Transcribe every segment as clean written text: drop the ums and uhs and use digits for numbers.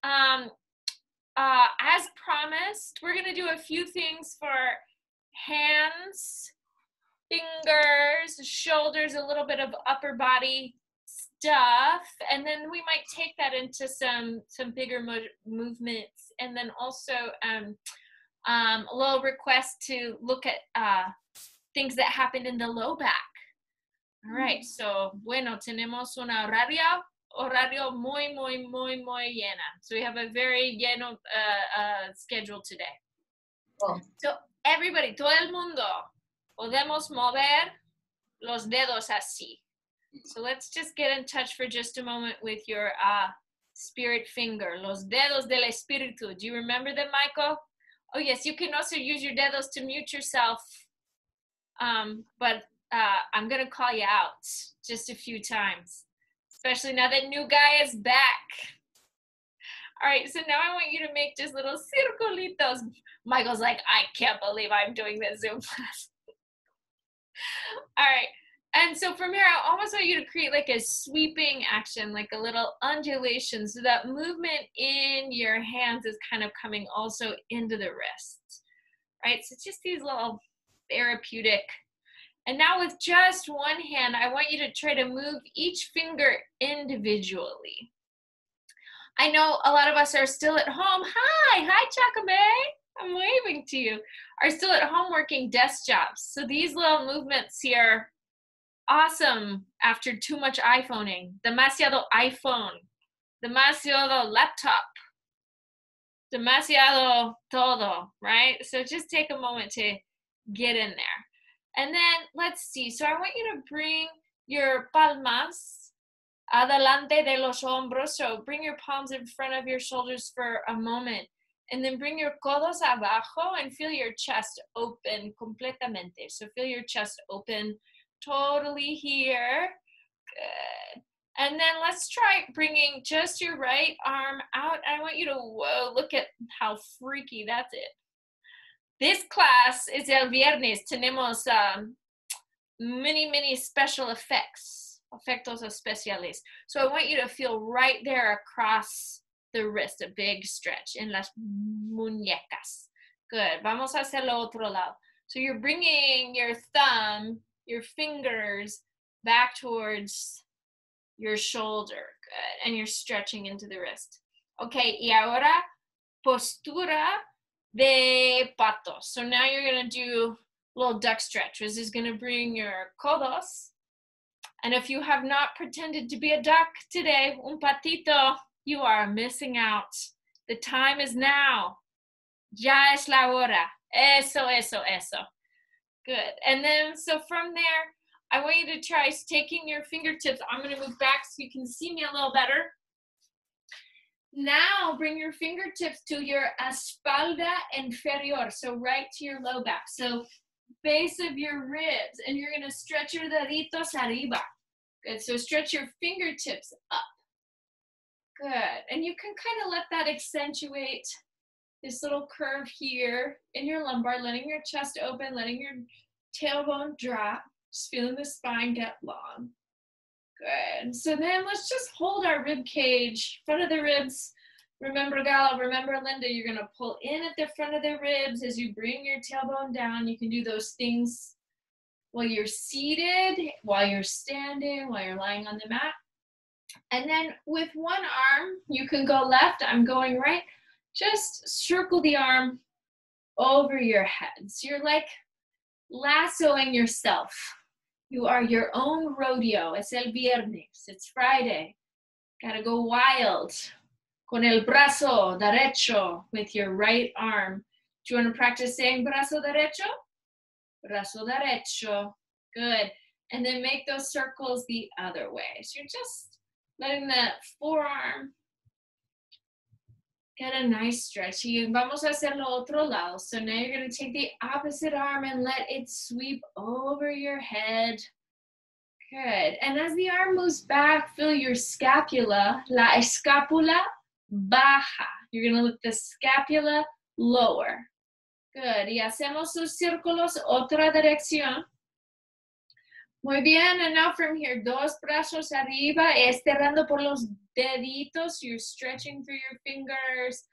As promised, we're gonna do a few things for hands, fingers, shoulders, a little bit of upper body stuff, and then we might take that into some bigger movements, and then also a little request to look at things that happened in the low back. All right, so bueno, tenemos una horario muy llena. So we have a very lleno schedule today. Oh. So everybody, todo el mundo, podemos mover los dedos así. So let's just get in touch for just a moment with your spirit finger, los dedos del espíritu. Do you remember them, Michael? Oh yes, you can also use your dedos to mute yourself, but I'm gonna call you out just a few times, especially now that new guy is back. All right, so now I want you to make just little circulitos. Michael's like, I can't believe I'm doing this Zoom class. All right, and so from here, I almost want you to create like a sweeping action, like a little undulation, so that movement in your hands is kind of coming also into the wrists, right? So just these little therapeutic. And now with just one hand, I want you to try to move each finger individually. I know a lot of us are still at home. Hi, Chakabe. I'm waving to you. Are still at home working desk jobs. So these little movements here, awesome after too much iPhoning. Demasiado iPhone. Demasiado laptop. Demasiado todo, right? So just take a moment to get in there. And then let's see. So I want you to bring your palmas adelante de los hombros. So bring your palms in front of your shoulders for a moment. And then bring your codos abajo and feel your chest open completamente. So feel your chest open totally here. Good. And then let's try bringing just your right arm out. I want you to, whoa, look at how freaky that's it. This class is el viernes. Tenemos many special effects, efectos especiales. So I want you to feel right there across the wrist, a big stretch in las muñecas. Good. Vamos a hacerlo otro lado. So you're bringing your thumb, your fingers back towards your shoulder. Good. And you're stretching into the wrist. Okay. Y ahora, postura de pato. So now you're going to do a little duck stretch. This is going to bring your codos. And if you have not pretended to be a duck today, un patito, you are missing out. The time is now. Ya es la hora. Eso. Good. And then, so from there, I want you to try taking your fingertips. I'm going to move back so you can see me a little better. Now bring your fingertips to your espalda inferior, so right to your low back. So base of your ribs, and you're going to stretch your deditos arriba. Good, so stretch your fingertips up. Good, and you can kind of let that accentuate this little curve here in your lumbar, letting your chest open, letting your tailbone drop, just feeling the spine get long. Good. So then let's just hold our rib cage, front of the ribs. Remember, Gala, remember, Linda, you're going to pull in at the front of the ribs as you bring your tailbone down. You can do those things while you're seated, while you're standing, while you're lying on the mat. And then with one arm, you can go left. I'm going right. Just circle the arm over your head. So you're like lassoing yourself. You are your own rodeo. Es el viernes. It's Friday. Gotta go wild. Con el brazo derecho with your right arm. Do you want to practice saying brazo derecho? Brazo derecho. Good. And then make those circles the other way. So you're just letting the forearm get a nice stretch. Y vamos a hacerlo otro lado. So now you're going to take the opposite arm and let it sweep over your head. Good. And as the arm moves back, feel your scapula, la escápula baja. You're going to let the scapula lower. Good. Y hacemos sus círculos, otra dirección. Muy bien, and now from here, dos brazos arriba, estirando por los deditos. You're stretching through your fingers.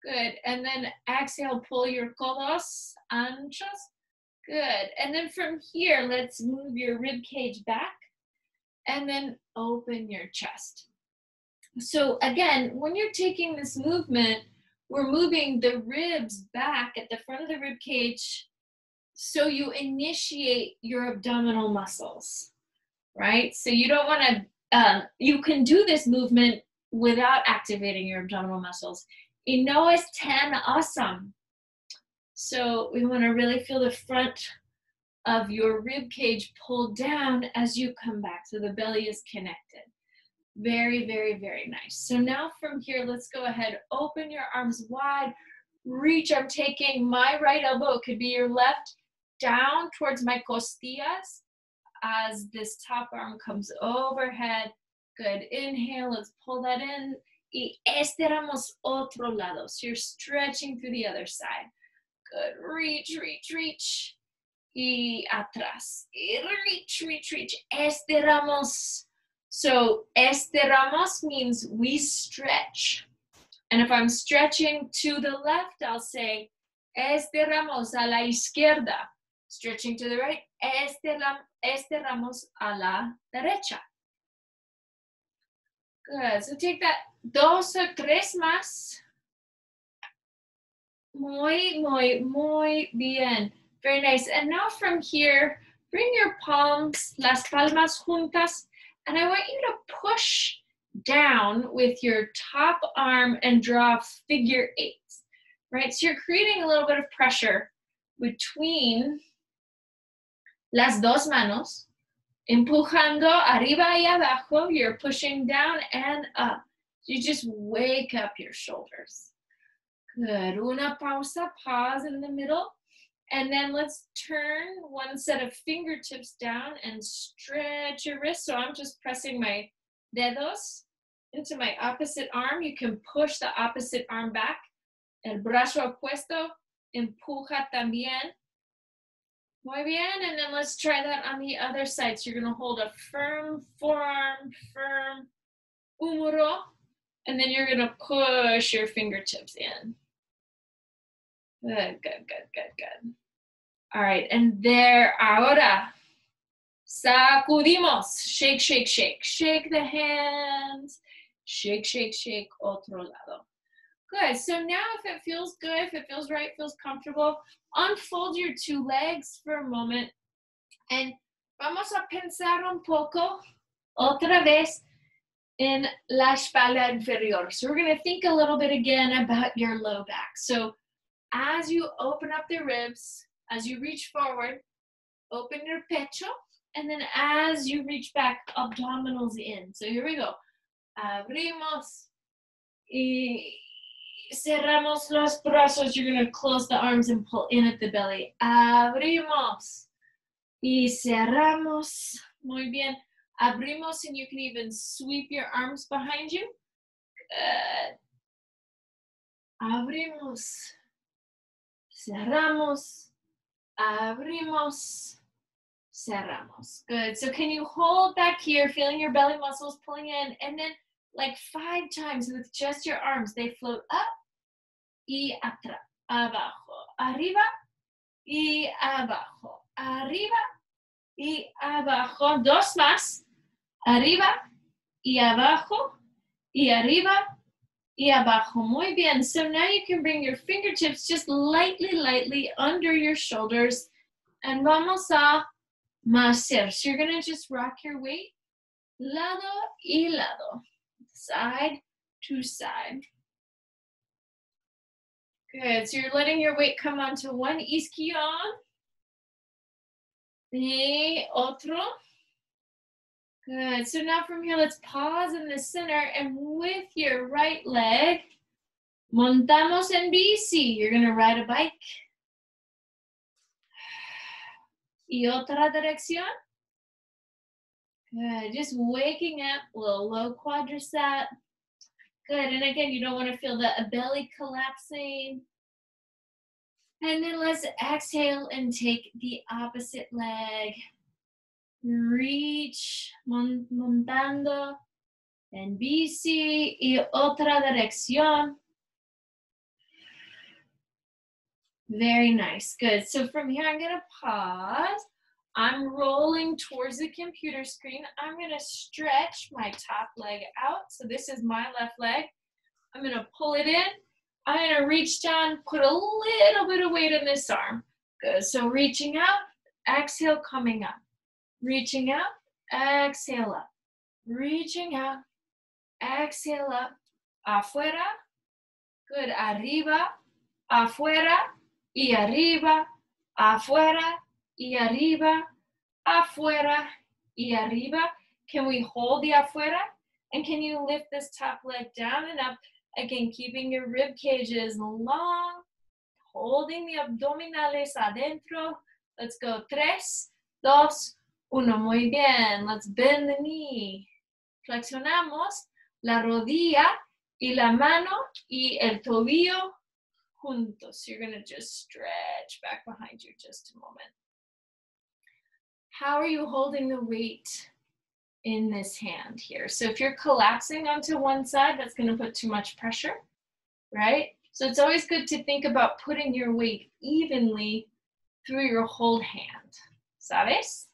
Good, and then exhale, pull your codos anchos. Good, and then from here, let's move your rib cage back, and then open your chest. So again, when you're taking this movement, we're moving the ribs back at the front of the rib cage so you initiate your abdominal muscles, right? So you don't want to, you can do this movement without activating your abdominal muscles. Y no es tan awesome. So we want to really feel the front of your rib cage pulled down as you come back, so the belly is connected. Very, very, very nice. So now from here, let's go ahead, open your arms wide, reach. I'm taking my right elbow, it could be your left, down towards my costillas as this top arm comes overhead. Good, inhale, let's pull that in. Y estiramos otro lado. So you're stretching through the other side. Good, reach, reach, reach. Y atrás. Y reach, reach, reach. Estiramos. So estiramos means we stretch. And if I'm stretching to the left, I'll say estiramos a la izquierda. Stretching to the right, estiramos a la derecha. Good, so take that dos o tres más. Muy, muy, muy bien. Very nice. And now from here, bring your palms, las palmas juntas, and I want you to push down with your top arm and draw figure eights, right? So you're creating a little bit of pressure between las dos manos, empujando arriba y abajo. You're pushing down and up. You just wake up your shoulders. Good. Una pausa, pause in the middle. And then let's turn one set of fingertips down and stretch your wrist. So I'm just pressing my dedos into my opposite arm. You can push the opposite arm back. El brazo opuesto empuja también. Muy bien, and then let's try that on the other side. So you're gonna hold a firm forearm, firm humero, and then you're gonna push your fingertips in. Good, good, good, good, good. All right, and there, ahora, sacudimos, shake, shake, shake. Shake the hands, shake, shake, shake, otro lado. Good, so now if it feels good, if it feels right, feels comfortable, unfold your two legs for a moment, and vamos a pensar un poco, otra vez, in la espalda inferior. So we're gonna think a little bit again about your low back. So as you open up the ribs, as you reach forward, open your pecho, and then as you reach back, abdominals in. So here we go. Abrimos y cerramos los brazos. You're going to close the arms and pull in at the belly. Abrimos y cerramos. Muy bien. Abrimos, and you can even sweep your arms behind you. Good. Abrimos. Cerramos. Abrimos. Cerramos. Good. So can you hold back here, feeling your belly muscles pulling in, and then like 5 times with just your arms, they float up y atrás, abajo, arriba y abajo, arriba y abajo. Dos más, arriba y abajo y arriba y abajo. Muy bien. So now you can bring your fingertips just lightly, lightly under your shoulders, and vamos a macer. So you're gonna just rock your weight, lado y lado, side to side. Good, so you're letting your weight come onto one isquion, y otro. Good, so now from here, let's pause in the center, and with your right leg, montamos en bici. You're gonna ride a bike. Y otra dirección. Good, just waking up, a little low quadricep. Good, and again, you don't want to feel the belly collapsing. And then let's exhale and take the opposite leg. reach, montando en bici y otra dirección. Very nice, good. So from here, I'm gonna pause. I'm rolling towards the computer screen. I'm gonna stretch my top leg out. So this is my left leg. I'm gonna pull it in. I'm gonna reach down, put a little bit of weight in this arm. Good, so reaching out, exhale, coming up. Reaching out, exhale up. Reaching out, exhale up. Afuera, good, arriba, afuera, y arriba, afuera, y arriba, afuera, y arriba. Can we hold the afuera? And can you lift this top leg down and up? Again, keeping your rib cages long, holding the abdominales adentro. Let's go. 3, 2, 1. Muy bien. Let's bend the knee. Flexionamos la rodilla y la mano y el tobillo juntos. So you're going to just stretch back behind you just a moment. How are you holding the weight in this hand here? So if you're collapsing onto one side, that's going to put too much pressure, right? So it's always good to think about putting your weight evenly through your whole hand. ¿Sabes?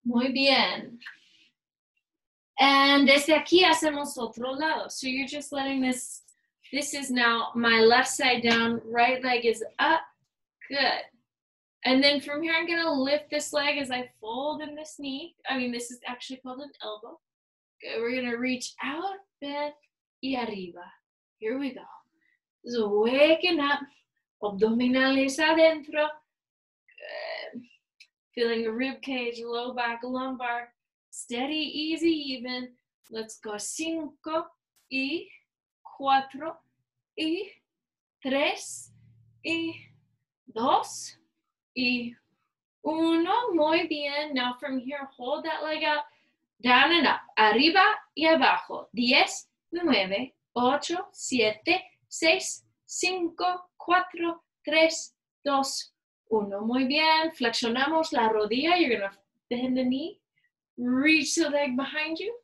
Muy bien. And desde aquí hacemos otro lado. So you're just letting this is now my left side down, right leg is up. Good. And then from here, I'm gonna lift this leg as I fold in this knee. I mean, this is actually called an elbow. Good, we're gonna reach out, bend, y arriba. Here we go. So waking up, abdominales adentro. Good. Feeling the rib cage, low back, lumbar. Steady, easy, even. Let's go. 5, y 4, y 3, y 2, y 1. Muy bien. Now from here, hold that leg out. Down and up. Arriba y abajo. 10, 9, 8, 7, 6, 5, 4, 3, 2, 1. Muy bien. Flexionamos la rodilla. You're going to bend the knee. Reach the leg behind you.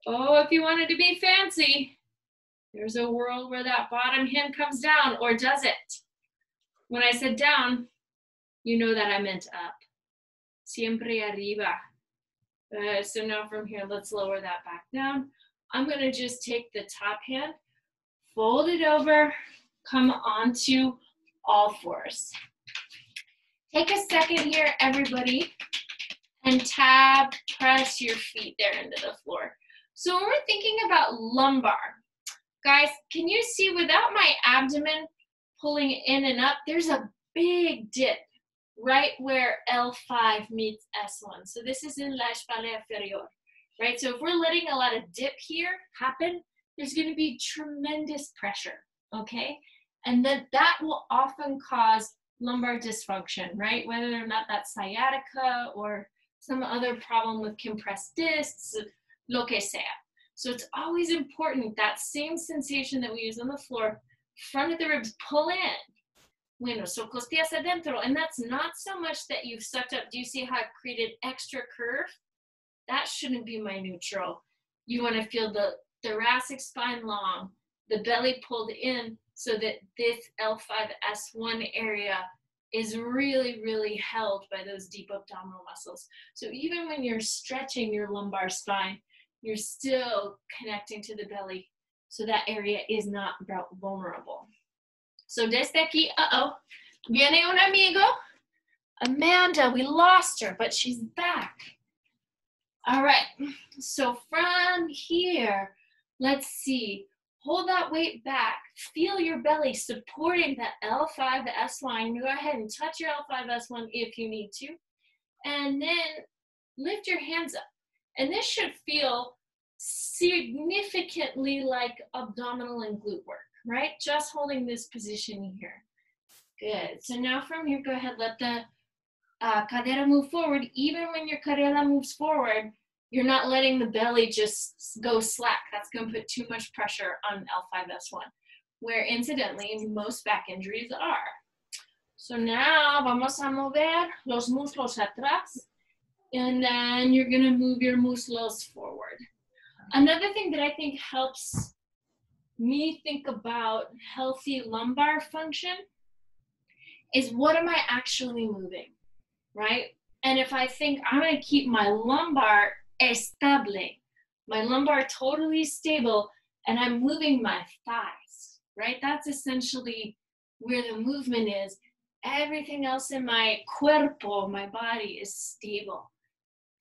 Oh, if you wanted to be fancy, there's a world where that bottom hand comes down, or does it? When I said down, you know that I meant up. Siempre arriba. So now from here, let's lower that back down. I'm going to just take the top hand, fold it over, come onto all fours. Take a second here, everybody, and tab, press your feet there into the floor. So when we're thinking about lumbar, guys, can you see without my abdomen pulling in and up, there's a big dip right where L5 meets S1. So this is in la espalda inferior, right? So if we're letting a lot of dip here happen, there's going to be tremendous pressure, okay? And then that will often cause lumbar dysfunction, right? Whether or not that's sciatica or some other problem with compressed discs, lo que sea. So it's always important, that same sensation that we use on the floor, front of the ribs, pull in. Bueno, so costillas adentro, and that's not so much that you've sucked up. Do you see how it created extra curve? That shouldn't be my neutral. You want to feel the thoracic spine long, the belly pulled in so that this L5S1 area is really, really held by those deep abdominal muscles. So even when you're stretching your lumbar spine, you're still connecting to the belly so that area is not vulnerable. So desde aquí, viene un amigo. Amanda, we lost her, but she's back. All right, so from here, let's see. Hold that weight back. Feel your belly supporting the L5S line. Go ahead and touch your L5S1 if you need to. And then lift your hands up. And this should feel significantly like abdominal and glute work, right? Just holding this position here. Good. So now from here, go ahead, let the cadera move forward. Even when your cadera moves forward, you're not letting the belly just go slack. That's going to put too much pressure on L5S1, where incidentally, most back injuries are. So now vamos a mover los muslos atrás And then you're gonna move your muslos forward. Another thing that I think helps me think about healthy lumbar function is what am I actually moving, right? And if I think I'm gonna keep my lumbar estable, my lumbar totally stable, and I'm moving my thighs, right? That's essentially where the movement is. Everything else in my cuerpo, my body, is stable.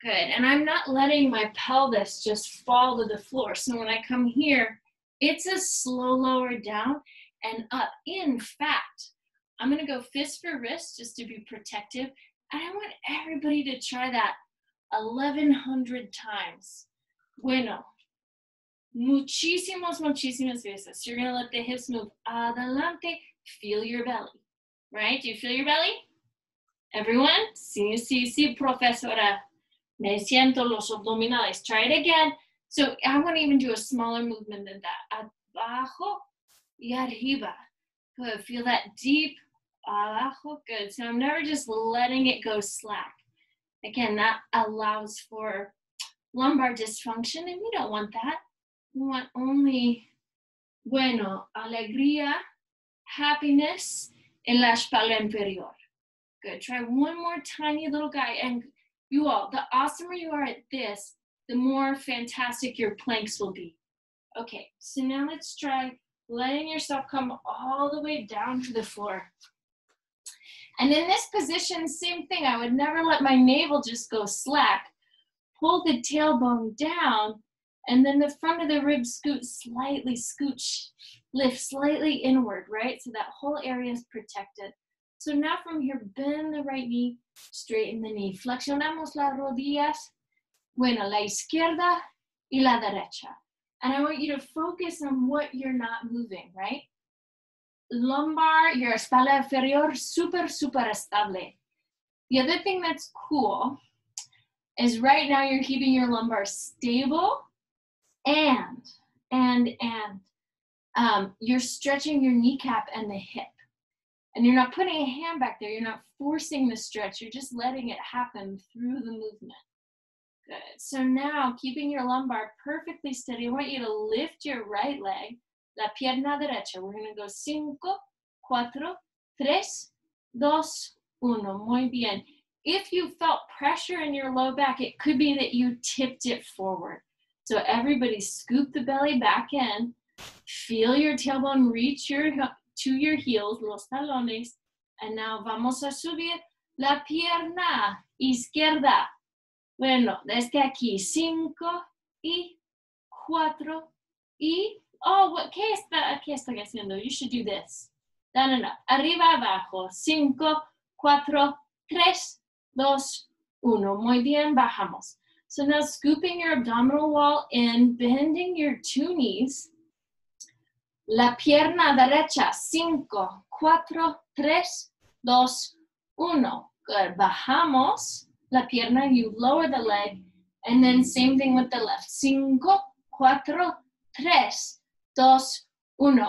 Good, and I'm not letting my pelvis just fall to the floor. So when I come here, it's a slow lower down and up. In fact, I'm gonna go fist for wrist just to be protective. And I want everybody to try that 1,100 times. Bueno, muchísimas veces. You're gonna let the hips move adelante, feel your belly, right? Do you feel your belly? Everyone? Sí, profesora. Me siento los abdominales. Try it again. So I want to even do a smaller movement than that. Abajo y arriba. Good. Feel that deep abajo. Good. So I'm never just letting it go slack. Again, that allows for lumbar dysfunction, and we don't want that. We want only, bueno, alegría, happiness en la espalda inferior. Good. Try one more tiny little guy. And you all, the awesomer you are at this, the more fantastic your planks will be. Okay, so now let's try letting yourself come all the way down to the floor. And in this position, same thing. I would never let my navel just go slack. Pull the tailbone down, and then the front of the ribs scooch, lift slightly inward, right? So that whole area is protected. So now from here, bend the right knee, straighten the knee. Flexionamos las rodillas. Bueno, la izquierda y la derecha. And I want you to focus on what you're not moving, right? Lumbar, your espalda inferior, super estable. The other thing that's cool is right now you're keeping your lumbar stable and you're stretching your kneecap and the hip. And you're not putting a hand back there. You're not forcing the stretch. You're just letting it happen through the movement. Good. So now, keeping your lumbar perfectly steady, I want you to lift your right leg, la pierna derecha. We're going to go 5, 4, 3, 2, 1. Muy bien. If you felt pressure in your low back, it could be that you tipped it forward. So everybody scoop the belly back in. Feel your tailbone reach to your heels, los talones. And now vamos a subir la pierna izquierda. Bueno, desde aquí, 5 y 4 y, ¿qué estoy haciendo? You should do this. No. Arriba, abajo, 5, 4, 3, 2, 1. Muy bien, bajamos. So now scooping your abdominal wall in, bending your 2 knees. La pierna derecha, 5, 4, 3, 2, 1. Good. Bajamos la pierna, you lower the leg, and then same thing with the left. 5, 4, 3, 2, 1.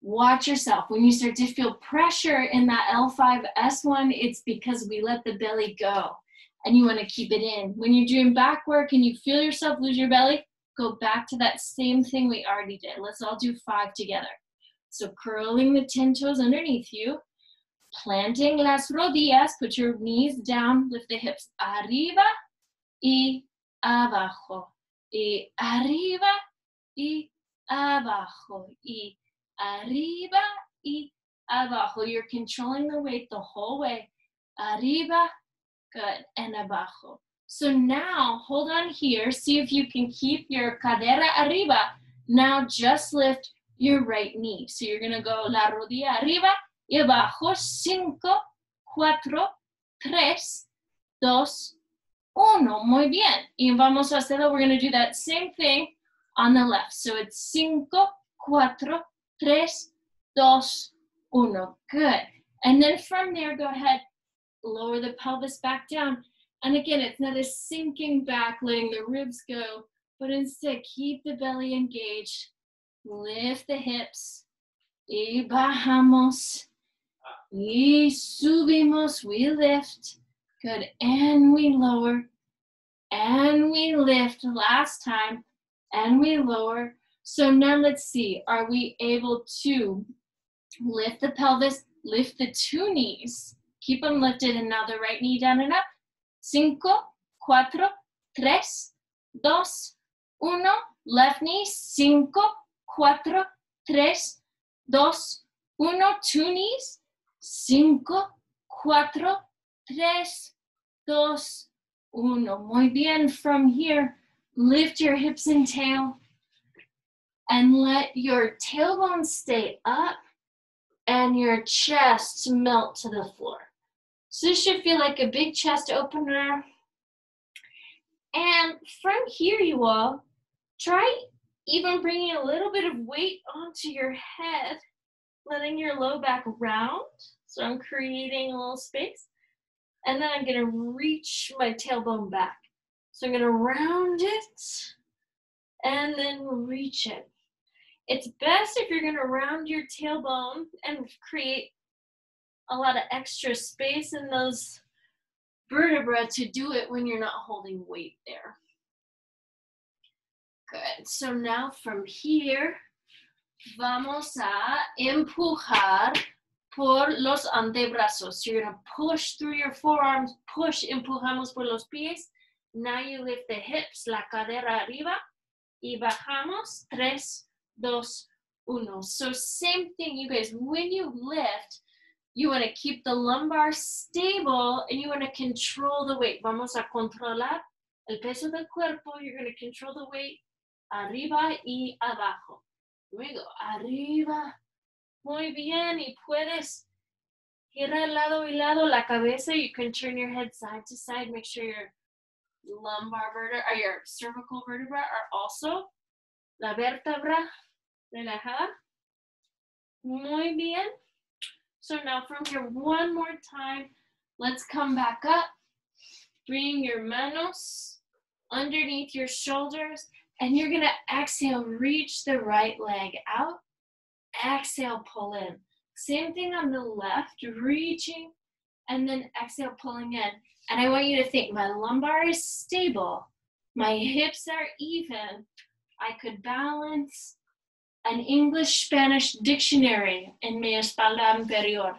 Watch yourself. When you start to feel pressure in that L5, S1, it's because we let the belly go, and you want to keep it in. When you're doing back work and you feel yourself lose your belly, go back to that same thing we already did. Let's all do 5 together. So curling the 10 toes underneath you, planting las rodillas, put your knees down, lift the hips arriba y abajo, y arriba y abajo, y arriba y abajo. You're controlling the weight the whole way. Arriba, good, and abajo. So now, hold on here. See if you can keep your cadera arriba. Now just lift your right knee. So you're going to go la rodilla arriba y abajo. 5, 4, 3, 2, 1. Muy bien. Y vamos a hacerlo. We're going to do that same thing on the left. So it's 5, 4, 3, 2, 1. Good. And then from there, go ahead, lower the pelvis back down. And again, it's not a sinking back, letting the ribs go, but instead keep the belly engaged. Lift the hips. Y bajamos. Y subimos. We lift. Good. And we lower. and we lift last time, and we lower. So now let's see, are we able to lift the pelvis, lift the two knees, keep them lifted, and now the right knee down and up. 5, 4, 3, 2, 1. Left knee, 5, 4, 3, 2, 1. Two knees, 5, 4, 3, 2, 1. Muy bien. From here, lift your hips and tail and let your tailbone stay up and your chest melt to the floor. So this should feel like a big chest opener. And from here, you all, try even bringing a little bit of weight onto your head, letting your low back round. So I'm creating a little space. And then I'm gonna reach my tailbone back. So I'm gonna round it and then reach it. It's best if you're gonna round your tailbone and create a lot of extra space in those vertebrae to do it when you're not holding weight there. Good. So now from here, vamos a empujar por los antebrazos. So you're gonna push through your forearms, push, empujamos por los pies. Now you lift the hips, la cadera arriba, y bajamos, 3, 2, 1. So same thing, you guys, when you lift, you wanna keep the lumbar stable and you wanna control the weight. Vamos a controlar el peso del cuerpo. You're gonna control the weight arriba y abajo. Luego, arriba. Muy bien, y puedes girar lado y lado la cabeza. You can turn your head side to side. Make sure your lumbar vertebra or your cervical vertebra are also la vértebra relajada. Muy bien. So now from here, one more time, let's come back up. Bring your manos underneath your shoulders, and you're gonna exhale, reach the right leg out. Exhale, pull in. Same thing on the left, reaching, and then exhale, pulling in. And I want you to think, my lumbar is stable, my hips are even, I could balance an English-Spanish dictionary in mi espalda inferior.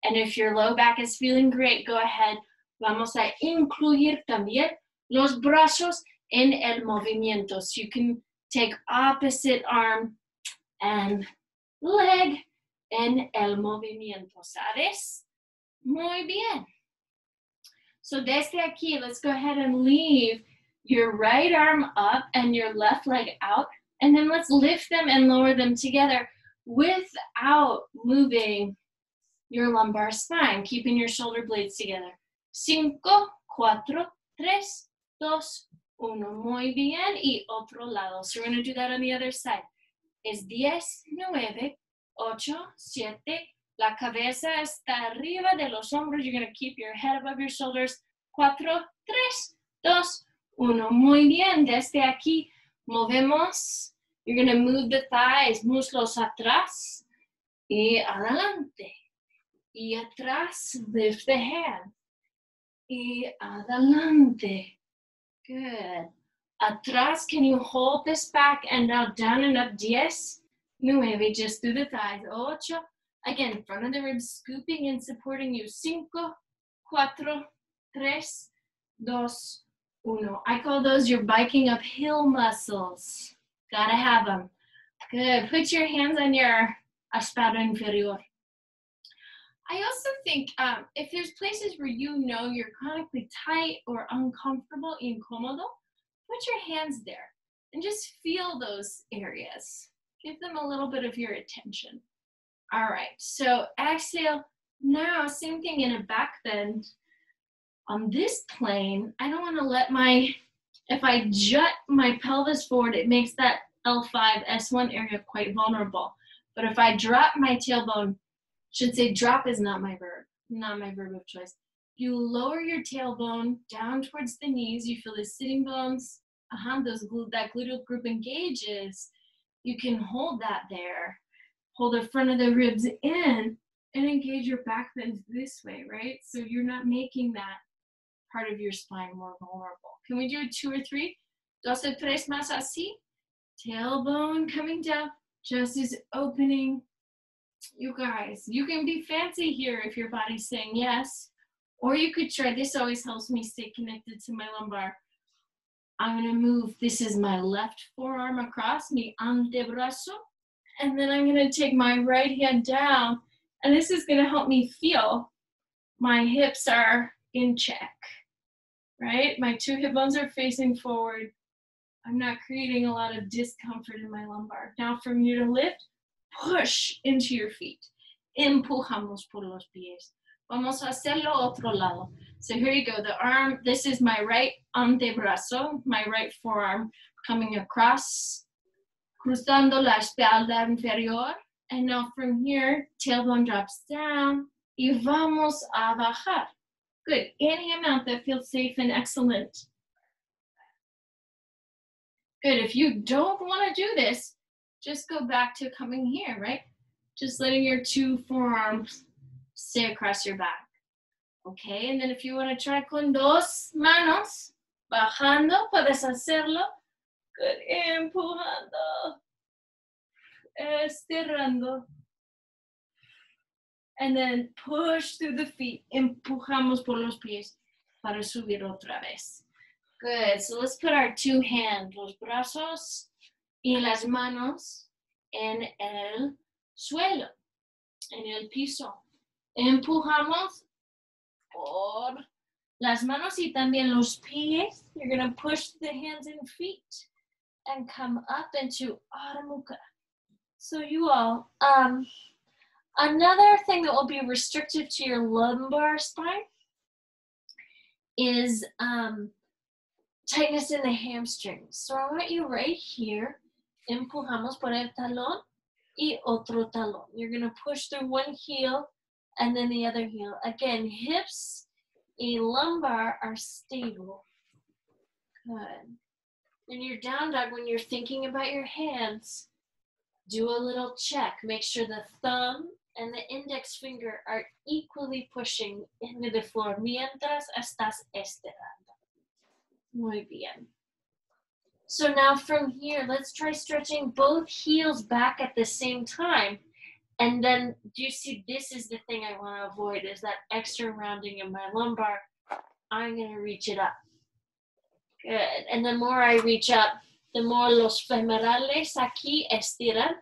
And if your low back is feeling great, go ahead. Vamos a incluir también los brazos en el movimiento. So you can take opposite arm and leg en el movimiento, ¿sabes? Muy bien. So desde aquí, let's go ahead and leave your right arm up and your left leg out. And then let's lift them and lower them together without moving your lumbar spine, keeping your shoulder blades together. 5, 4, 3, 2, 1. Muy bien. Y otro lado. So we're going to do that on the other side. Es 10, 9, 8, 7. La cabeza está arriba de los hombros. You're going to keep your head above your shoulders. 4, 3, 2, 1. Muy bien. Desde aquí movemos. You're going to move the thighs, muslos atrás y adelante. Y atrás, lift the hand. Y adelante. Good. Atrás, can you hold this back and now down and up? 10, 9, just through the thighs. 8. Again, front of the ribs, scooping and supporting you. 5, 4, 3, 2, 1. I call those your biking uphill muscles. Gotta have them. Good. Put your hands on your espalda inferior. I also think if there's places where you know you're chronically tight or uncomfortable, incómodo, put your hands there and just feel those areas. Give them a little bit of your attention. All right, so exhale. Now, same thing in a back bend. On this plane, I don't want to let if I jut my pelvis forward, it makes that L5, S1 area quite vulnerable. But if I drop my tailbone, should say drop is not my verb of choice. You lower your tailbone down towards the knees. You feel the sitting bones, that gluteal group engages. You can hold that there. Hold the front of the ribs in and engage your back bend this way, right? So you're not making that part of your spine more vulnerable. Can we do 2 or 3? 2 o 3 más así. Tailbone coming down, chest is opening. You guys, you can be fancy here if your body's saying yes. Or you could try, this always helps me stay connected to my lumbar. I'm gonna move, this is my left forearm across, mi antebrazo. And then I'm gonna take my right hand down. And this is gonna help me feel my hips are in check, right? My 2 hip bones are facing forward. I'm not creating a lot of discomfort in my lumbar. Now from you to lift, push into your feet. Empujamos por los pies. Vamos a hacerlo otro lado. So here you go, the arm, this is my right antebrazo, my right forearm coming across, cruzando la espalda inferior. And now from here, tailbone drops down. Y vamos a bajar. Good, any amount that feels safe and excellent. Good, if you don't want to do this, just go back to coming here, right? Just letting your 2 forearms stay across your back. Okay, and then if you want to try con 2 manos, bajando, puedes hacerlo. Good, empujando, estirando. And then push through the feet, empujamos por los pies para subir otra vez. Good, so let's put our 2 hands, los brazos y las manos en el suelo, en el piso. Empujamos por las manos y también los pies. You're going to push the hands and feet and come up into Adho Mukha. So you all, another thing that will be restrictive to your lumbar spine is tightness in the hamstrings. So I want you right here, empujamos por el talón y otro talón. You're going to push through one heel and then the other heel. Again, hips and lumbar are stable. Good. In your down dog, when you're thinking about your hands, do a little check. Make sure the thumb and the index finger are equally pushing into the floor mientras estás estirando. Muy bien. So now from here, let's try stretching both heels back at the same time. And then, do you see, this is the thing I want to avoid, is that extra rounding in my lumbar. I'm going to reach it up. Good. And the more I reach up, the more los femorales aquí estiran.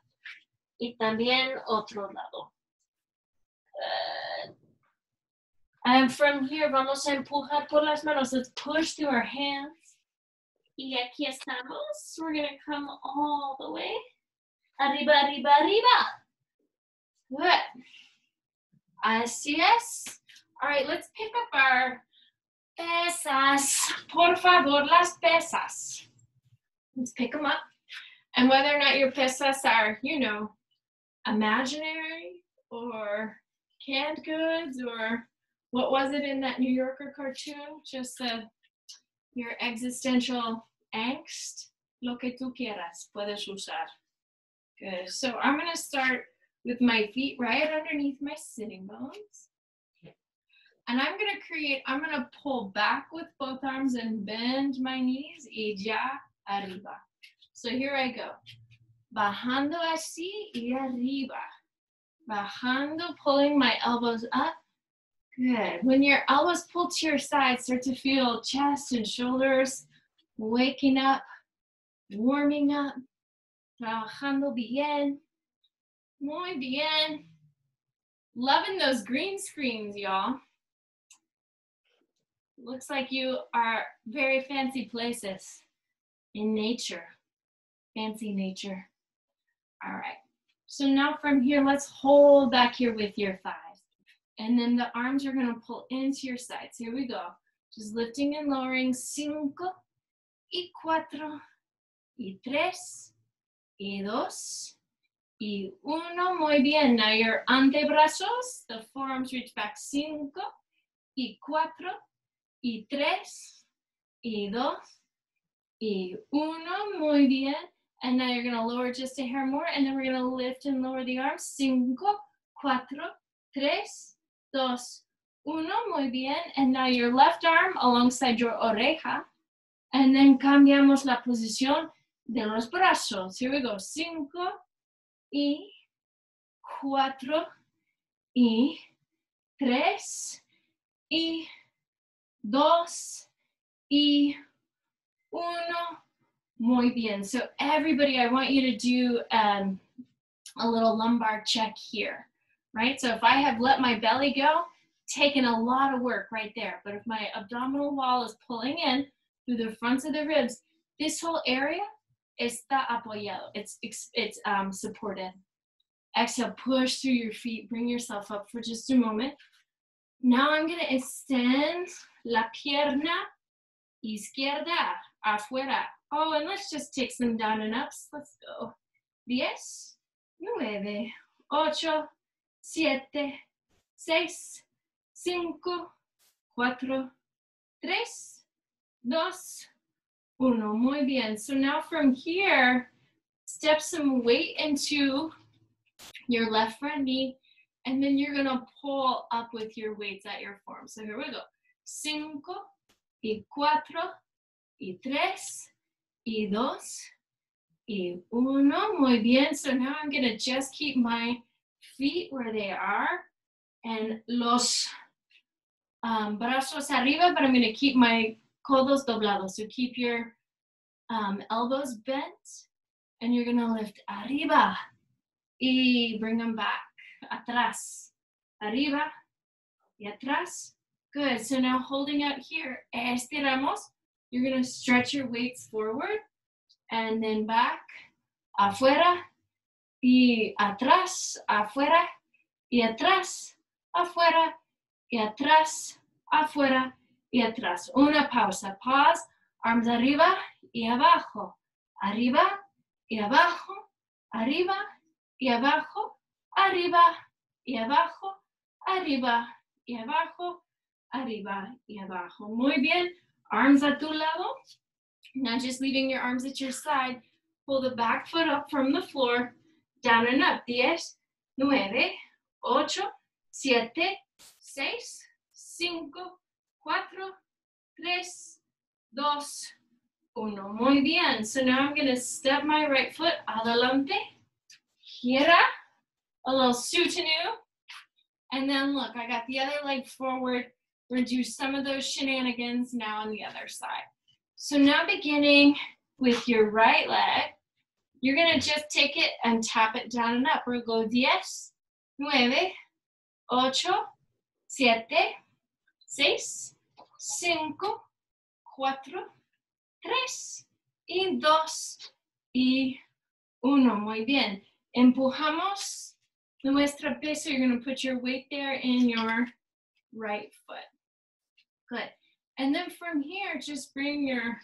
Y también otro lado. Good. And from here, vamos a empujar por las manos. Let's push through our hands. Y aquí estamos. We're going to come all the way. Arriba, arriba, arriba. Good. Así es. All right, let's pick up our pesas. Por favor, las pesas. Let's pick them up. And whether or not your pesas are, you know, imaginary or canned goods or what was it in that New Yorker cartoon? Just your existential angst. Lo que tú quieras, puedes usar. Good. So I'm going to start with my feet right underneath my sitting bones. And I'm going to pull back with both arms and bend my knees. Y ya arriba. So here I go. Bajando así y arriba. Bajando, pulling my elbows up. Good. When your elbows pull to your side, start to feel chest and shoulders waking up, warming up. Trabajando bien. Muy bien. Loving those green screens, y'all. Looks like you are very fancy places in nature. Fancy nature. All right. So now from here, let's hold back here with your thighs. And then the arms are going to pull into your sides. Here we go. Just lifting and lowering. 5, y 4, y 3, y 2, y 1. Muy bien. Now your antebrazos, the forearms reach back. 5, y 4, y 3, y 2, y 1. Muy bien. And now you're going to lower just a hair more. And then we're going to lift and lower the arms. 5, 4, 3, 2, Uno, muy bien. And now your left arm alongside your oreja. And then cambiamos la posición de los brazos. Here we go. 5 y 4 y 3 y 2 y 1. Muy bien. So everybody, I want you to do a little lumbar check here, right? So if I have let my belly go, taken a lot of work right there. But if my abdominal wall is pulling in through the fronts of the ribs, this whole area está apoyado. It's supported. Exhale, push through your feet. Bring yourself up for just a moment. Now I'm going to extend la pierna izquierda afuera. Oh, and let's just take some down and ups. Let's go. 10, 9, 8, 7, 6, 5, 4, 3, 2, 1. Muy bien. So now from here, step some weight into your left front knee, and then you're gonna pull up with your weights at your form. So here we go. 5 y 4 y 3 y 2 y 1. Muy bien. So now I'm gonna just keep my feet where they are and los brazos arriba, but I'm gonna keep my codos doblados. So keep your elbows bent, and you're gonna lift arriba y bring them back. Atrás, arriba y atrás. Good. So now holding out here, estiramos. You're gonna stretch your weights forward and then back, afuera y atrás, afuera y atrás, afuera y atrás, afuera y atrás. Una pausa. Pause. Arms arriba y abajo. Arriba y abajo. Arriba y abajo. Arriba y abajo. Arriba y abajo. Arriba y abajo. Muy bien. Arms a tu lado. Now just leaving your arms at your side. Pull the back foot up from the floor. Down and up. 10, 9, 8, 7, 6, 5, 4, 3, 2, 1. Muy bien. So now I'm going to step my right foot adelante. Gira. A little soutenu. And then look, I got the other leg forward. We're going to do some of those shenanigans now on the other side. So now beginning with your right leg, you're going to just take it and tap it down and up. We'll go 10, 9, 8, 7, 6, 5, 4, 3, y 2, y 1. Muy bien. Empujamos nuestro peso. You're going to put your weight there in your right foot. Good. And then from here, just bring your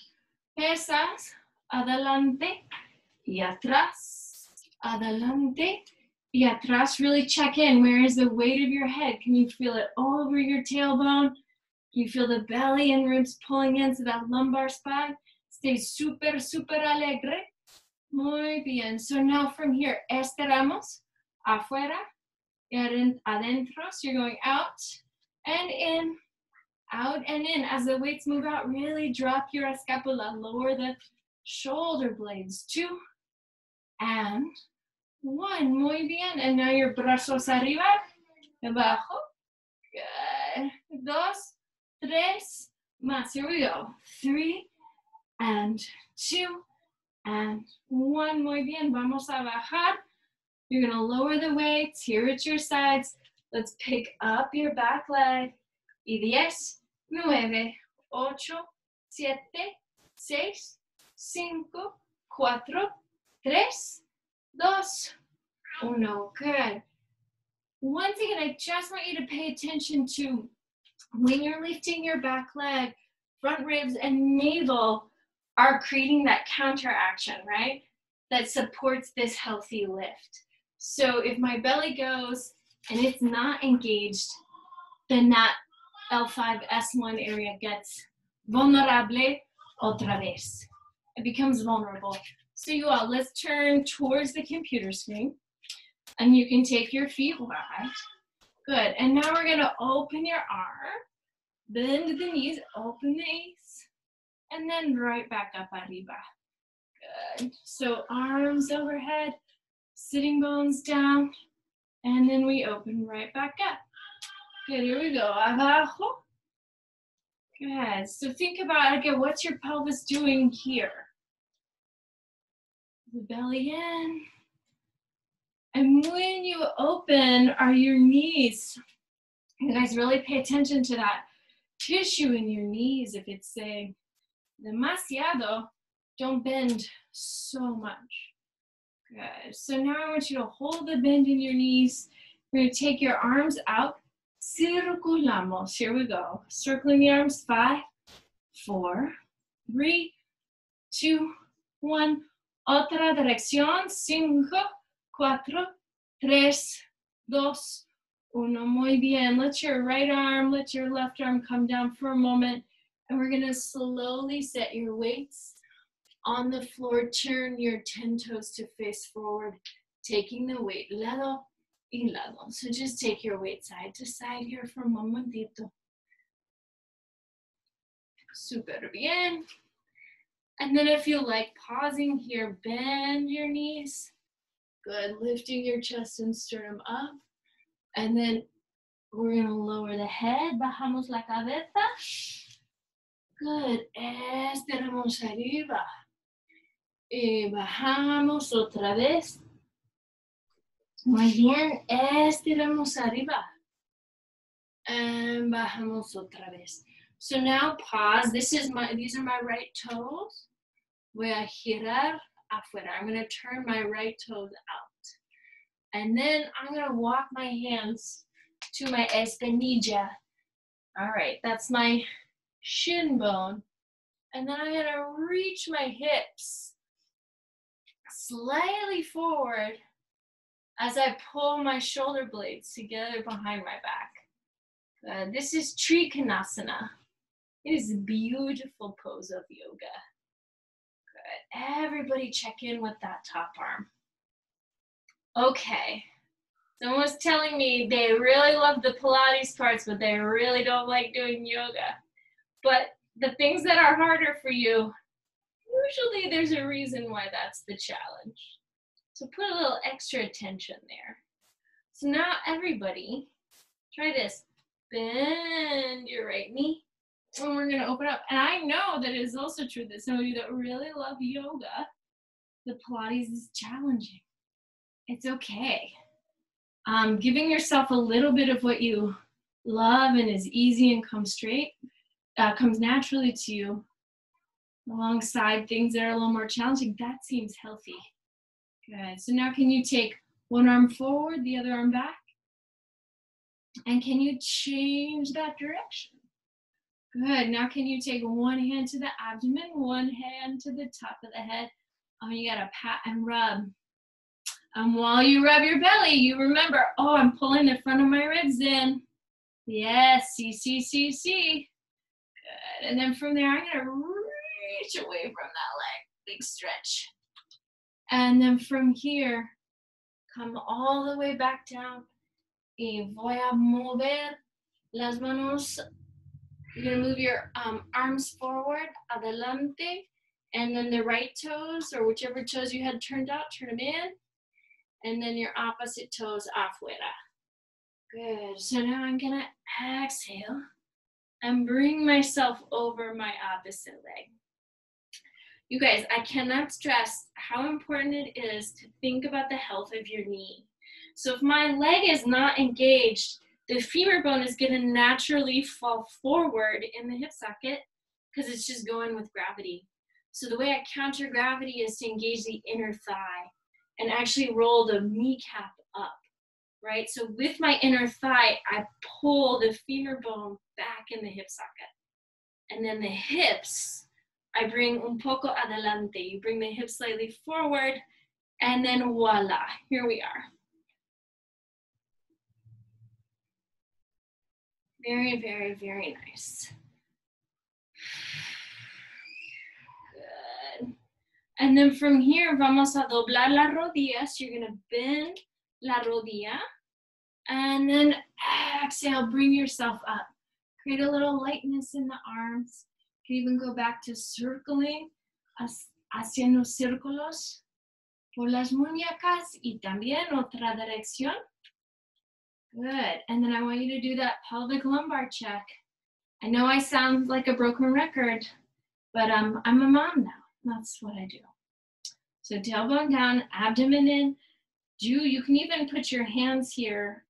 pesas adelante y atrás, adelante y atrás. Really check in. Where is the weight of your head? Can you feel it all over your tailbone? Can you feel the belly and ribs pulling into that lumbar spine? Stay super, super alegre. Muy bien. So now from here, estiramos afuera y adentro. So you're going out and in, out and in. As the weights move out, really drop your escapula. Lower the shoulder blades. 2 and 1. Muy bien. And now your brazos arriba, abajo. Good. 2, 3, más. Here we go. 3 and 2 and 1. Muy bien. Vamos a bajar. You're going to lower the weights here at your sides. Let's pick up your back leg. Y 10, 9, 8, 7, 6, 5, 4, 3, 2, 1. Good. Once again, I just want you to pay attention to when you're lifting your back leg, front ribs and navel are creating that counteraction, right? That supports this healthy lift. So if my belly goes and it's not engaged, then that L5-S1 area gets vulnerable otra vez. It becomes vulnerable. So you all, let's turn towards the computer screen. And you can take your feet wide. Good, and now we're gonna open your arm, bend the knees, open the knees, and then right back up arriba. Good, so arms overhead, sitting bones down, and then we open right back up. Good, here we go, abajo. Good, so think about, again, what's your pelvis doing here? The belly in. And when you open, are your knees, you guys really pay attention to that tissue in your knees. If it's saying demasiado, don't bend so much. Good. So now I want you to hold the bend in your knees. We're going to take your arms out. Circulamos. Here we go. Circling the arms. 5, 4, 3, 2, 1. Otra dirección. 5, 4, 3, 2, 1. Muy bien. Let your right arm, let your left arm come down for a moment. And we're going to slowly set your weights on the floor. Turn your 10 toes to face forward, taking the weight lado y lado. So just take your weight side to side here for un momentito. Super bien. And then if you like pausing here, bend your knees. Good, lifting your chest and sternum up. And then we're gonna lower the head, bajamos la cabeza. Good, estiramos arriba. Y bajamos otra vez. Muy bien, estiramos arriba. And bajamos otra vez. So now pause. These are my right toes. Voy a girar afuera. I'm going to turn my right toes out. And then I'm going to walk my hands to my espinilla. All right, that's my shin bone. And then I'm going to reach my hips slightly forward as I pull my shoulder blades together behind my back. This is Trikonasana. It is a beautiful pose of yoga. Good. Everybody check in with that top arm. Okay. Someone was telling me they really love the Pilates parts, but they really don't like doing yoga. But the things that are harder for you, usually there's a reason why that's the challenge. So put a little extra attention there. So now everybody, try this. Bend your right knee. And we're going to open up. And I know that it is also true that some of you that really love yoga, the Pilates is challenging. It's okay. Giving yourself a little bit of what you love and is easy and comes naturally to you alongside things that are a little more challenging, that seems healthy. Good. So now can you take one arm forward, the other arm back? And can you change that direction? Good. Now can you take one hand to the abdomen, one hand to the top of the head? Oh, you got to pat and rub. And while you rub your belly, you remember, oh, I'm pulling the front of my ribs in. Yes, see. Good. And then from there, I'm going to reach away from that leg. Big stretch. And then from here, come all the way back down. Y voy a mover las manos. You're going to move your arms forward, adelante, and then the right toes, or whichever toes you had turned out, turn them in, and then your opposite toes afuera. Good. So now I'm going to exhale and bring myself over my opposite leg. You guys, I cannot stress how important it is to think about the health of your knee. So if my leg is not engaged, the femur bone is going to naturally fall forward in the hip socket because it's just going with gravity. So the way I counter gravity is to engage the inner thigh and actually roll the kneecap up, right? So with my inner thigh, I pull the femur bone back in the hip socket. And then the hips, I bring un poco adelante. You bring the hips slightly forward, and then voila, here we are. Very, very, very nice. Good. And then from here, vamos a doblar las rodillas. You're going to bend la rodilla, And then exhale, bring yourself up. Create a little lightness in the arms. You can even go back to circling, haciendo círculos por las muñecas y también otra dirección. Good. And then I want you to do that pelvic lumbar check. I know I sound like a broken record, but I'm a mom now. That's what I do. So tailbone down, abdomen in. You can even put your hands here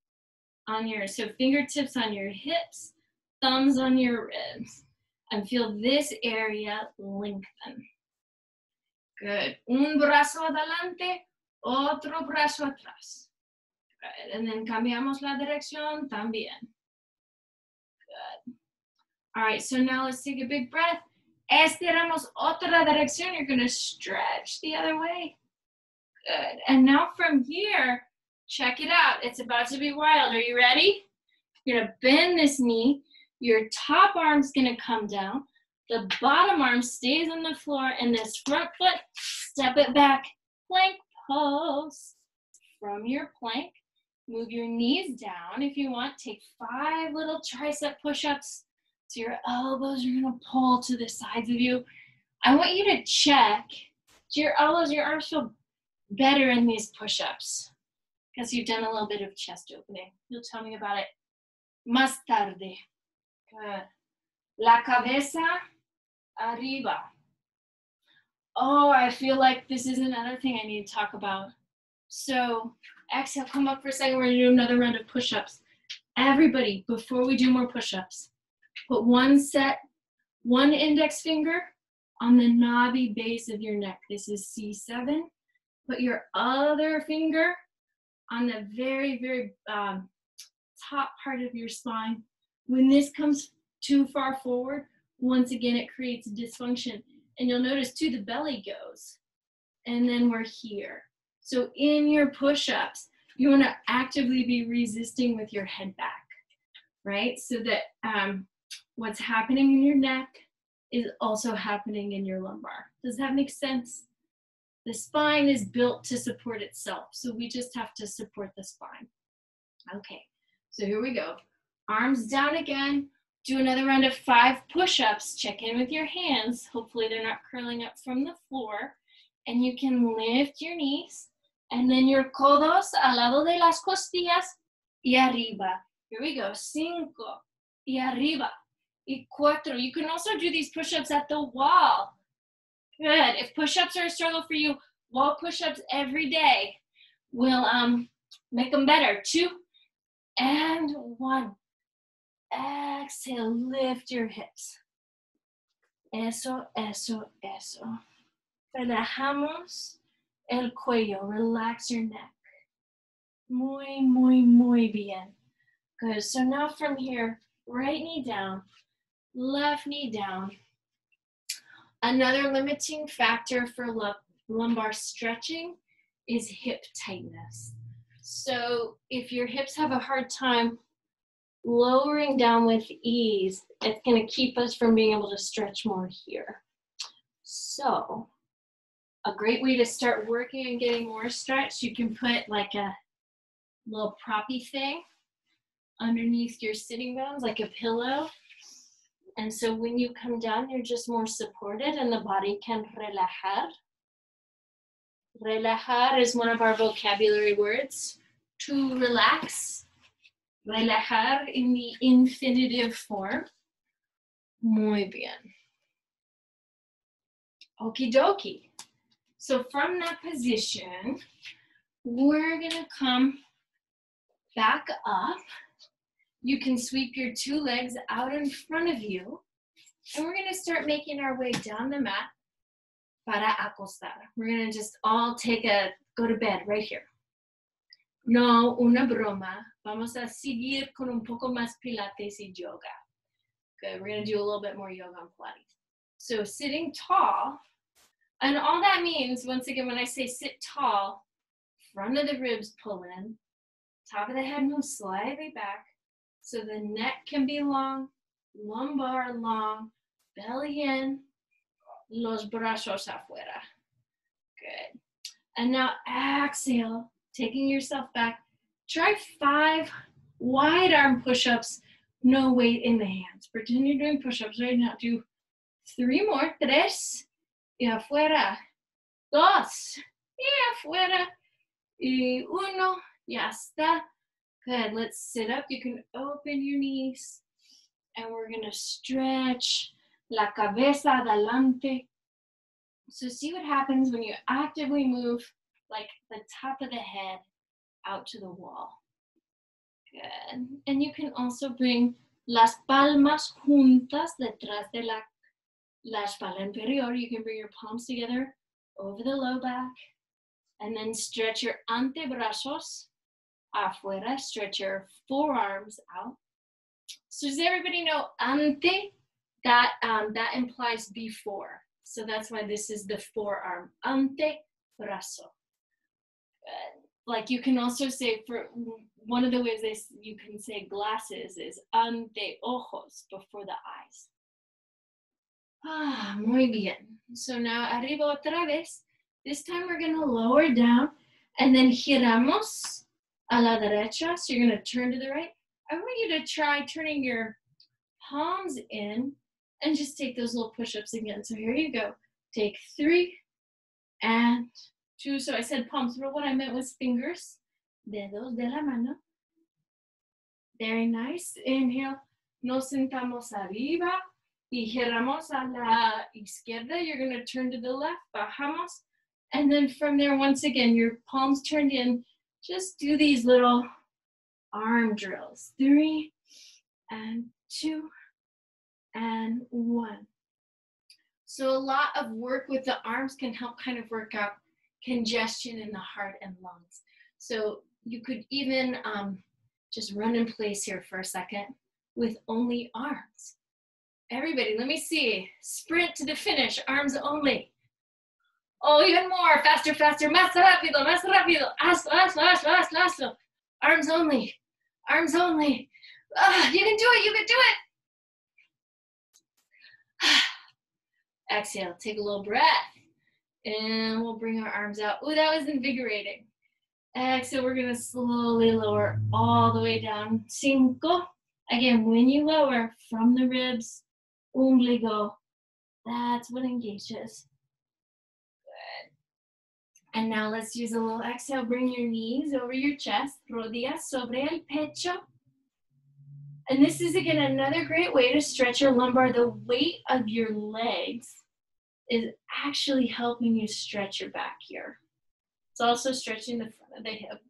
on so fingertips on your hips, thumbs on your ribs, and feel this area lengthen. Good. Un brazo adelante, otro brazo atrás. Good. And then cambiamos la dirección también. Good. All right, so now let's take a big breath. Estiramos otra dirección. You're going to stretch the other way. Good. And now from here, check it out. It's about to be wild. Are you ready? You're going to bend this knee. Your top arm's going to come down. The bottom arm stays on the floor. And this front foot, step it back. Plank pose. From your plank, move your knees down. If you want, take 5 little tricep push-ups. So your elbows are going to pull to the sides of you. I want you to check. Do your elbows, your arms feel better in these push-ups? Because you've done a little bit of chest opening. You'll tell me about it más tarde. Good. La cabeza arriba. Oh, I feel like this is another thing I need to talk about. So exhale, come up for a second. We're going to do another round of push-ups. Everybody, before we do more push-ups, put one index finger on the knobby base of your neck. This is C7. Put your other finger on the very, very top part of your spine. When this comes too far forward, once again, it creates a dysfunction. And you'll notice too, the belly goes. And then we're here. So in your push-ups, you want to actively be resisting with your head back, right? So that what's happening in your neck is also happening in your lumbar. Does that make sense? The spine is built to support itself, so we just have to support the spine. Okay, so here we go. Arms down again. Do another round of 5 push-ups. Check in with your hands. Hopefully they're not curling up from the floor. And you can lift your knees. And then your codos al lado de las costillas y arriba. Here we go. 5 y arriba. Y 4. You can also do these push-ups at the wall. Good. If push-ups are a struggle for you, wall push-ups every day will make them better. 2 and 1. Exhale, lift your hips. Eso, eso, eso. Relajamos el cuello. Relax your neck. Muy, muy, muy bien. Good. So now from here, right knee down, left knee down. Another limiting factor for lumbar stretching is hip tightness. So if your hips have a hard time lowering down with ease, it's going to keep us from being able to stretch more here. So a great way to start working and getting more stretch, you can put like a little proppy thing underneath your sitting bones, like a pillow. And so when you come down, you're just more supported and the body can relajar. Relajar is one of our vocabulary words. To relax. Relajar in the infinitive form. Muy bien. Okie dokie. So from that position, we're gonna come back up. You can sweep your 2 legs out in front of you. And we're gonna start making our way down the mat para acostar. We're gonna just all go to bed right here. No, una broma. Vamos a seguir con un poco más Pilates y yoga. Good, we're gonna do a little bit more yoga and Pilates. So sitting tall, and all that means, once again, when I say sit tall, front of the ribs pull in, top of the head moves slightly back, so the neck can be long, lumbar long, belly in, los brazos afuera. Good. And now exhale, taking yourself back, Try 5 wide arm push-ups, no weight in the hands. Pretend you're doing push-ups right now. Do 3 more. 3. Y afuera. 2. Y afuera. Y 1. Ya está. Good. Let's sit up. You can open your knees. And we're going to stretch la cabeza adelante. So see what happens when you actively move like the top of the head out to the wall. Good. And you can also bring las palmas juntas detrás de la espalda inferior. You can bring your palms together over the low back. And then stretch your antebrazos afuera. Stretch your forearms out. So does everybody know ante? That implies before. So that's why this is the forearm. Antebrazo. Good. Like you can also say, for one of the ways you can say glasses is anteojos, before the eyes. Muy bien. So now arriba otra vez. This time we're going to lower down and then giramos a la derecha. So you're going to turn to the right. I want you to try turning your palms in and just take those little push-ups again. So here you go. Take 3 and 2. So I said palms, but what I meant was fingers. Dedos de la mano. Very nice. Inhale. Nos sentamos arriba. Y giramos a la izquierda. You're going to turn to the left. Bajamos. And then from there, once again, your palms turned in. Just do these little arm drills. 3 and 2 and 1. So a lot of work with the arms can help kind of work out congestion in the heart and lungs. So you could even just run in place here for a second with only arms. Everybody, let me see. Sprint to the finish, arms only. Oh, even more, faster, faster, más rápido, más rápido. Hazlo, hazlo, hazlo, hazlo, hazlo. Arms only, arms only. You can do it, you can do it. Exhale, take a little breath. And we'll bring our arms out. Oh, that was invigorating. Exhale, we're gonna slowly lower all the way down. 5. Again, when you lower from the ribs, umbiligo, that's what engages. Good. And now let's use a little exhale. Bring your knees over your chest, rodillas sobre el pecho. And this is, again, another great way to stretch your lumbar. The weight of your legs is actually helping you stretch your back here. It's also stretching the front of the hip.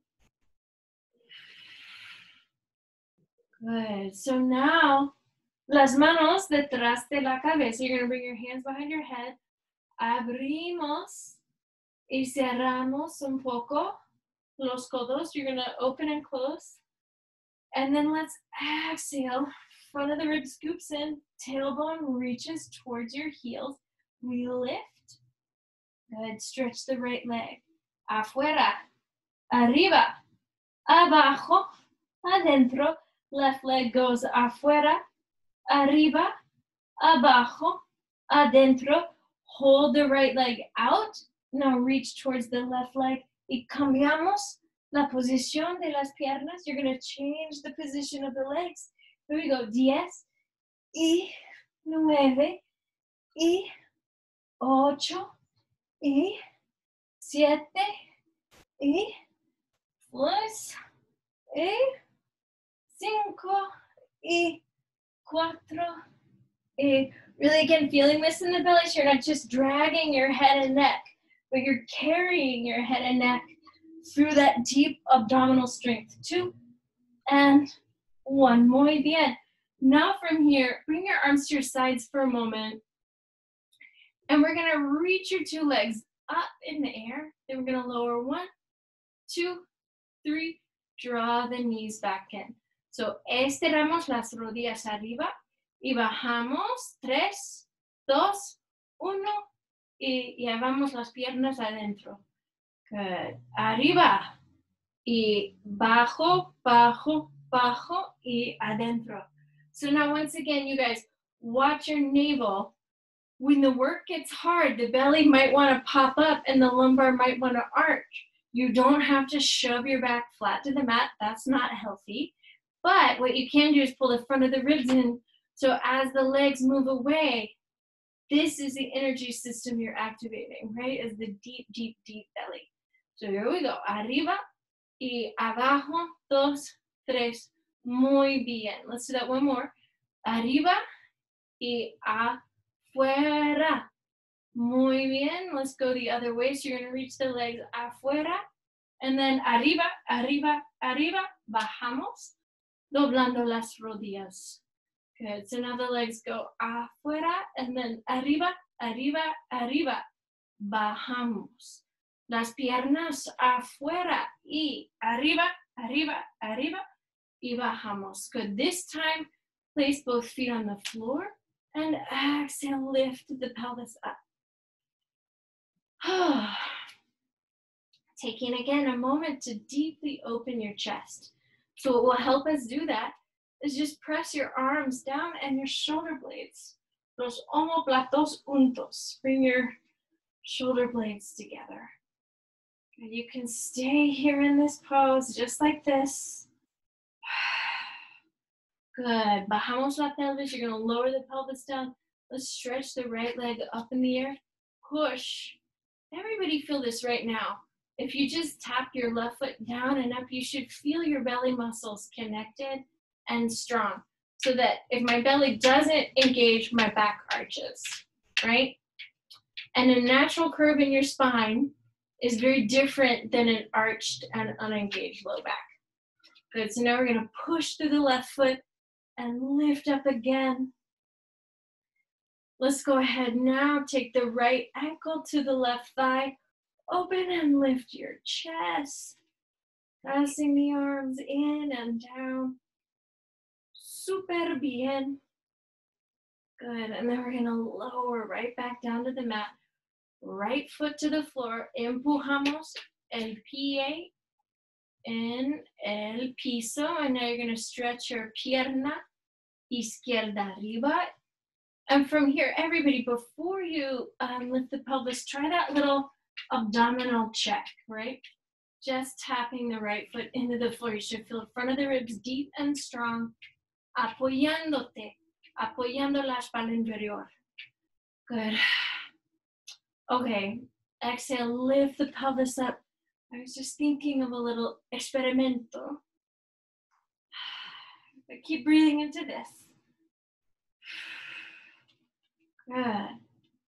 Good. So now, las manos detrás de la cabeza. You're going to bring your hands behind your head. Abrimos y cerramos un poco los codos. You're going to open and close. And then let's exhale. Front of the rib scoops in. Tailbone reaches towards your heels. We lift. Good. Stretch the right leg. Afuera. Arriba. Abajo. Adentro. Left leg goes afuera. Arriba. Abajo. Adentro. Hold the right leg out. Now reach towards the left leg. Y cambiamos la posición de las piernas. You're going to change the position of the legs. Here we go. 10 y 9 y 8 y 7 y 6 y 5 y 4 y really, again, feeling this in the belly, so you're not just dragging your head and neck, but you're carrying your head and neck through that deep abdominal strength. 2 and 1. Muy bien. Now from here, bring your arms to your sides for a moment. And we're going to reach your 2 legs up in the air. Then we're going to lower 1, 2, 3. Draw the knees back in. So estiramos las rodillas arriba y bajamos. 3, 2, 1. Y llevamos las piernas adentro. Good. Arriba. Y bajo, bajo, bajo y adentro. So now once again, you guys, watch your navel. When the work gets hard, the belly might want to pop up and the lumbar might want to arch. You don't have to shove your back flat to the mat. That's not healthy. But what you can do is pull the front of the ribs in. So as the legs move away, this is the energy system you're activating, right? Is the deep, deep, deep belly. So here we go. Arriba y abajo, dos, tres. Muy bien. Let's do that one more. Arriba y afuera. Muy bien. Let's go the other way. So you're going to reach the legs afuera. And then arriba, arriba, arriba. Bajamos. Doblando las rodillas. Good. So now the legs go afuera. And then arriba, arriba, arriba. Bajamos. Las piernas afuera. Y arriba, arriba, arriba. Y bajamos. Good. This time, place both feet on the floor. And exhale, lift the pelvis up. Taking again a moment to deeply open your chest. So what will help us do that is just press your arms down and your shoulder blades. Los omoplatos juntos. Bring your shoulder blades together. And you can stay here in this pose just like this. Good. Bajamos la pelvis. You're going to lower the pelvis down. Let's stretch the right leg up in the air. Push. Everybody feel this right now. If you just tap your left foot down and up, you should feel your belly muscles connected and strong. So that if my belly doesn't engage, my back arches, right? And a natural curve in your spine is very different than an arched and unengaged low back. Good. So now we're going to push through the left foot and lift up again. Let's go ahead now. Take the right ankle to the left thigh. Open and lift your chest. Pressing the arms in and down. Super bien. Good. And then we're going to lower right back down to the mat. Right foot to the floor. Empujamos el pie en el piso. And now you're going to stretch your pierna izquierda arriba. And from here, everybody, before you lift the pelvis, try that little abdominal check, right? Just tapping the right foot into the floor. You should feel the front of the ribs deep and strong. Apoyándote, apoyando la espalda inferior. Good. Okay, exhale, lift the pelvis up. I was just thinking of a little experimento. But keep breathing into this. Good.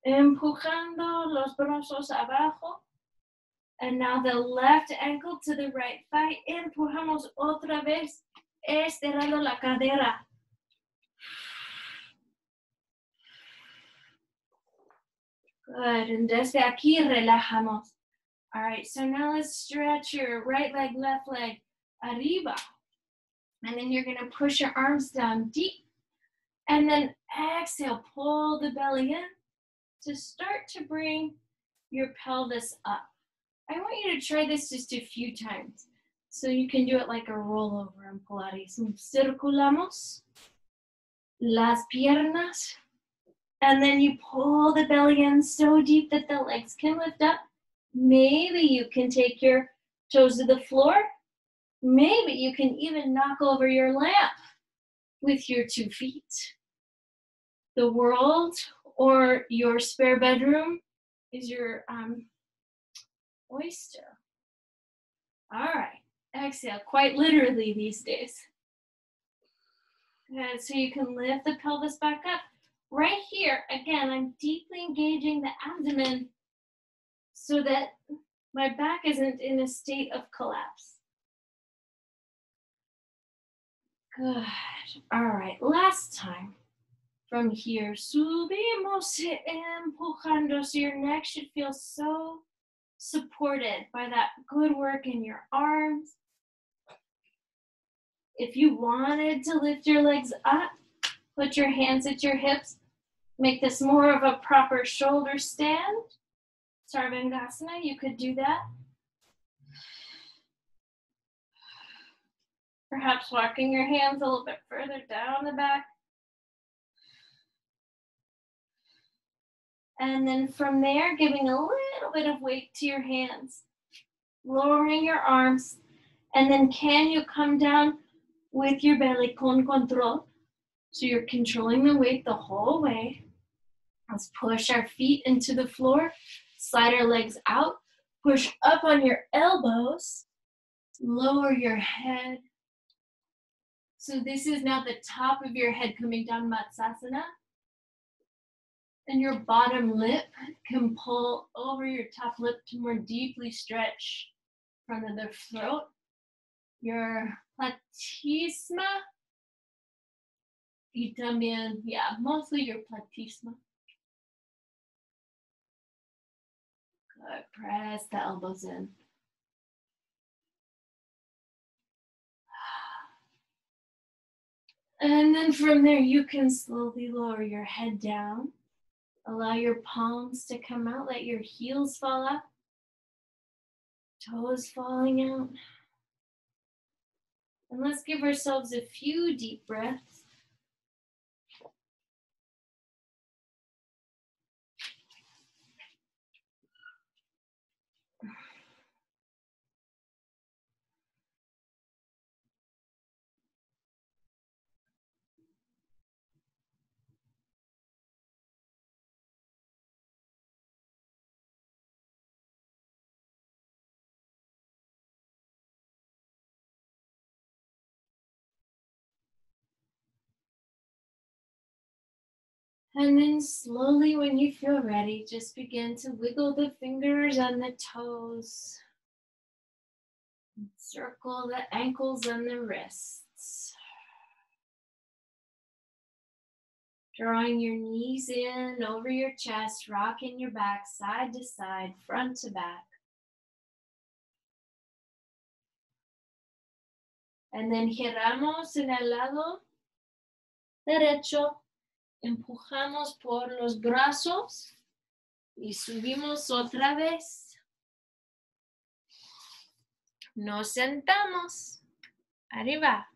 Empujando los brazos abajo. And now the left ankle to the right thigh. Empujamos otra vez. Estirando la cadera. Good. And desde aquí relajamos. All right, so now let's stretch your right leg, left leg, arriba. And then you're going to push your arms down deep. And then exhale, pull the belly in to start to bring your pelvis up. I want you to try this just a few times. So you can do it like a rollover in Pilates. Circulamos las piernas. And then you pull the belly in so deep that the legs can lift up. Maybe you can take your toes to the floor. Maybe you can even knock over your lamp with your 2 feet. The world or your spare bedroom is your oyster. All right, exhale, quite literally these days. Good, so you can lift the pelvis back up. Right here, again, I'm deeply engaging the abdomen so that my back isn't in a state of collapse. Good. All right, last time. From here, subimos empujando. So your neck should feel so supported by that good work in your arms. If you wanted to lift your legs up, put your hands at your hips. Make this more of a proper shoulder stand. Sarvangasana, you could do that. Perhaps walking your hands a little bit further down the back. And then from there, giving a little bit of weight to your hands. lowering your arms, and then can you come down with your belly con control? So you're controlling the weight the whole way. Let's push our feet into the floor, slide our legs out, push up on your elbows, lower your head. So this is now the top of your head coming down Matsasana. And your bottom lip can pull over your top lip to more deeply stretch front of the throat. Your platysma. Y también, yeah, mostly your platysma. Good, press the elbows in. And then from there, you can slowly lower your head down. Allow your palms to come out, let your heels fall up. Toes falling out. And let's give ourselves a few deep breaths. And then slowly, when you feel ready, just begin to wiggle the fingers and the toes. Circle the ankles and the wrists. Drawing your knees in over your chest, rocking your back side to side, front to back. And then giramos en el lado derecho. Empujamos por los brazos y subimos otra vez. Nos sentamos. Arriba.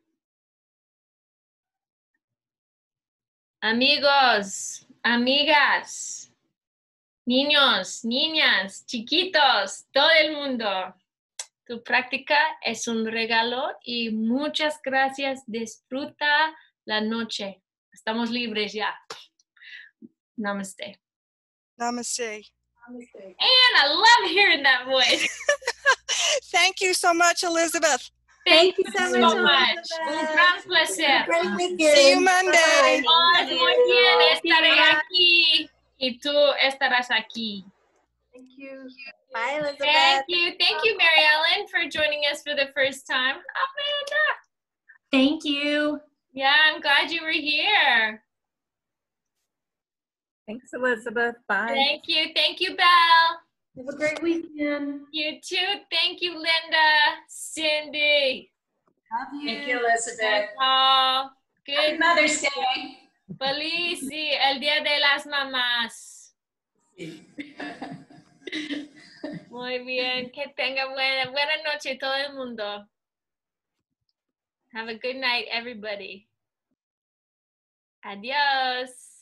Amigos, amigas, niños, niñas, chiquitos, todo el mundo. Tu práctica es un regalo y muchas gracias. Disfruta la noche. Estamos libres ya. Namaste. Namaste. Namaste. And I love hearing that voice. Thank you so much, Elizabeth. Thank you so much. Un gran placer. Great weekend. See you Monday. Bye-bye. Muy bien, estaré aquí y tú estarás aquí. Thank you. Bye, Elizabeth. Thank you, Mary Ellen, for joining us for the first time. Amanda. Thank you. Yeah, I'm glad you were here. Thanks, Elizabeth. Bye. Thank you, Belle. Have a great weekend. You too. Thank you, Linda, Cindy. Love you. Thank you, Elizabeth. Oh, Happy good. Mother's Day. Feliz, sí, el Día de las Mamás. Sí. Muy bien. Que tenga buena noche todo el mundo. Have a good night, everybody. Adios.